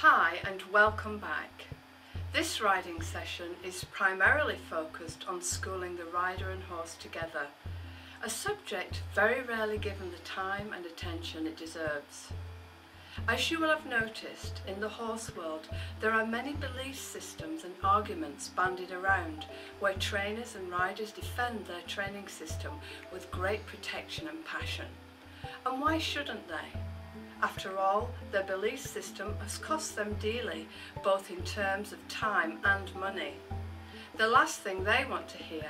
Hi and welcome back. This riding session is primarily focused on schooling the rider and horse together, a subject very rarely given the time and attention it deserves. As you will have noticed, in the horse world there are many belief systems and arguments bandied around where trainers and riders defend their training system with great protection and passion. And why shouldn't they? After all, their belief system has cost them dearly, both in terms of time and money. The last thing they want to hear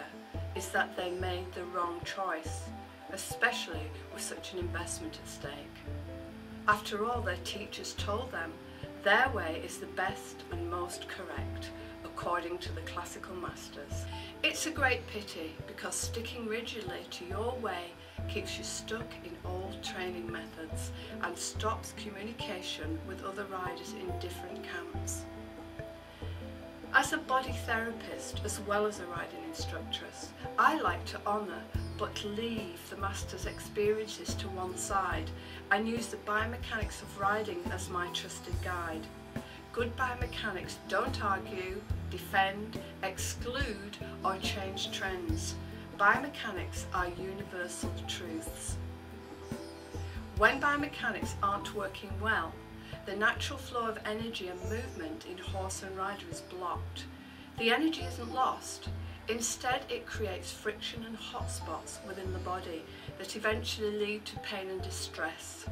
is that they made the wrong choice, especially with such an investment at stake. After all, their teachers told them their way is the best and most correct, according to the classical masters. It's a great pity because sticking rigidly to your way keeps you stuck in old training methods and stops communication with other riders in different camps. As a body therapist as well as a riding instructress, I like to honour but leave the master's experiences to one side and use the biomechanics of riding as my trusted guide. Good biomechanics don't argue, defend, exclude or change trends. Biomechanics are universal truths. When biomechanics aren't working well, the natural flow of energy and movement in horse and rider is blocked. The energy isn't lost. Instead, it creates friction and hotspots within the body that eventually lead to pain and distress.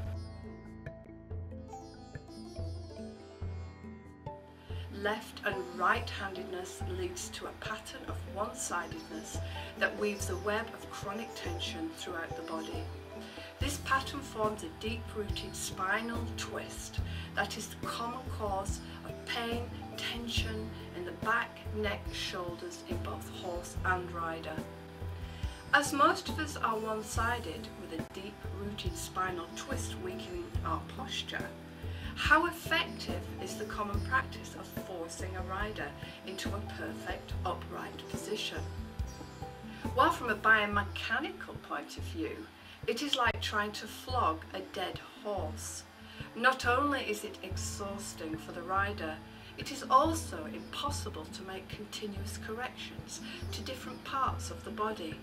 Left and right-handedness leads to a pattern of one-sidedness that weaves a web of chronic tension throughout the body. This pattern forms a deep-rooted spinal twist that is the common cause of pain, tension in the back, neck, shoulders in both horse and rider. As most of us are one-sided with a deep-rooted spinal twist weakening our posture, how effective is the common practice of forcing a rider into a perfect upright position? Well, from a biomechanical point of view, it is like trying to flog a dead horse. Not only is it exhausting for the rider, it is also impossible to make continuous corrections to different parts of the body,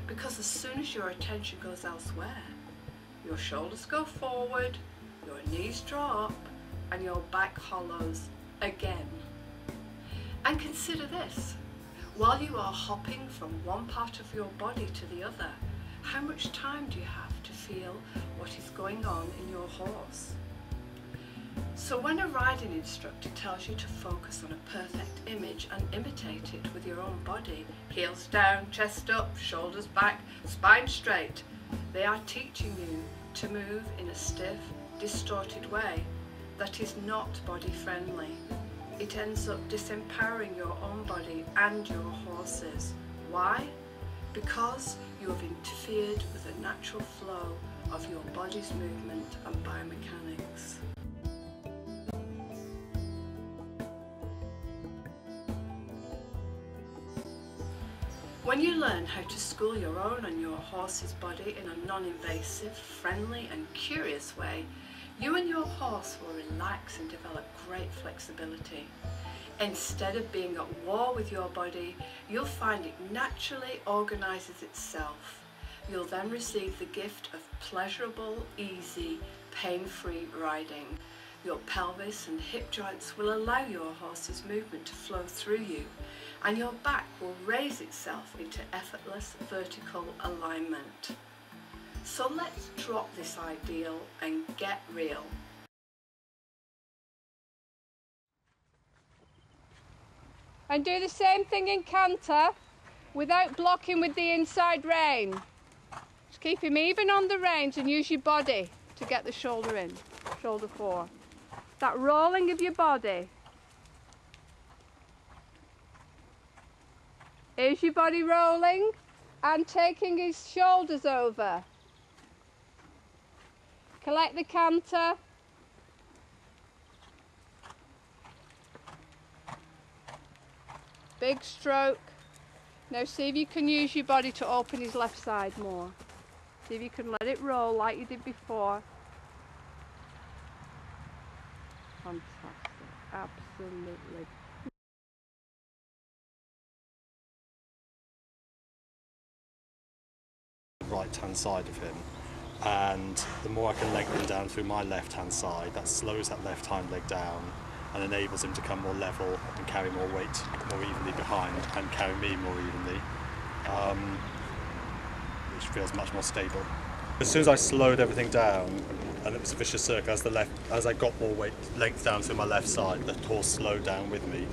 because as soon as your attention goes elsewhere, your shoulders go forward, your knees draw up and your back hollows again. And consider this, while you are hopping from one part of your body to the other, how much time do you have to feel what is going on in your horse? So when a riding instructor tells you to focus on a perfect image and imitate it with your own body, heels down, chest up, shoulders back, spine straight, they are teaching you to move in a stiff, distorted way that is not body friendly. It ends up disempowering your own body and your horse's. Why? Because you have interfered with the natural flow of your body's movement and biomechanics. When you learn how to school your own and your horse's body in a non-invasive, friendly and curious way, you and your horse will relax and develop great flexibility. Instead of being at war with your body, you'll find it naturally organises itself. You'll then receive the gift of pleasurable, easy, pain-free riding. Your pelvis and hip joints will allow your horse's movement to flow through you, and your back will raise itself into effortless vertical alignment. So let's drop this ideal and get real. And do the same thing in canter without blocking with the inside rein. Just keep him even on the reins and use your body to get the shoulder in, shoulder four. That rolling of your body. Is your body rolling and taking his shoulders over. Collect the canter. Big stroke. Now see if you can use your body to open his left side more. See if you can let it roll like you did before. fantastic, absolutely. Right hand side of him, and the more I can lengthen down through my left hand side, that slows that left hind leg down and enables him to come more level and carry more weight more evenly behind and carry me more evenly, which feels much more stable. As soon as I slowed everything down, and it was a vicious circle, as I got more weight length down through my left side, the horse slowed down with me.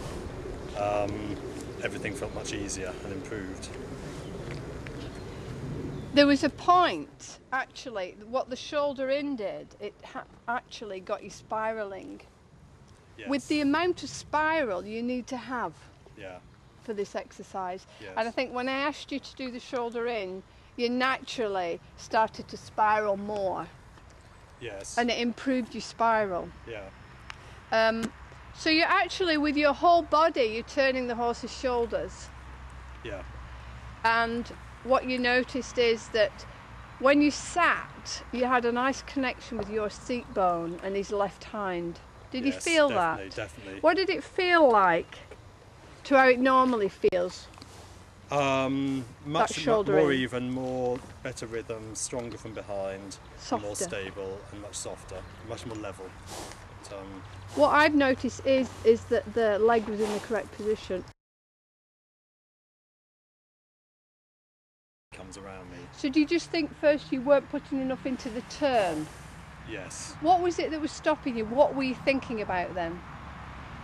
Everything felt much easier and improved. There was a point, actually, what the shoulder in did, it actually got you spiralling. Yes. With the amount of spiral you need to have for this exercise. Yes. And I think when I asked you to do the shoulder in, you naturally started to spiral more. Yes. And it improved your spiral. Yeah. So you're actually, with your whole body, you're turning the horse's shoulders. Yeah. And what you noticed is that when you sat, you had a nice connection with your seat bone and his left hind. Did you feel that? Definitely. What did it feel like to how it normally feels? Much shoulder more in. even, better rhythm, stronger from behind, more stable and much softer, much more level. But, what I've noticed is that the leg was in the correct position. Comes around me. So do you just think first you weren't putting enough into the turn? Yes. What was it that was stopping you? What were you thinking about then?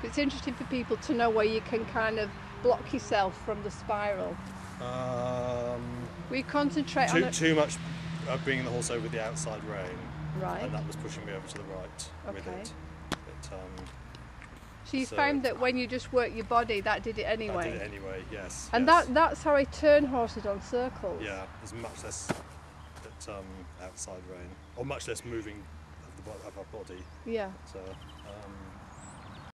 It's interesting for people to know where you can kind of block yourself from the spiral. We concentrate on too much bringing the horse over the outside rein, right? And that was pushing me over to the right with it. So you found that when you just work your body, that did it anyway. That did it anyway, yes. And yes. that's how I turn horses on circles. Yeah, there's much less outside rein, or much less moving of our body. Yeah. So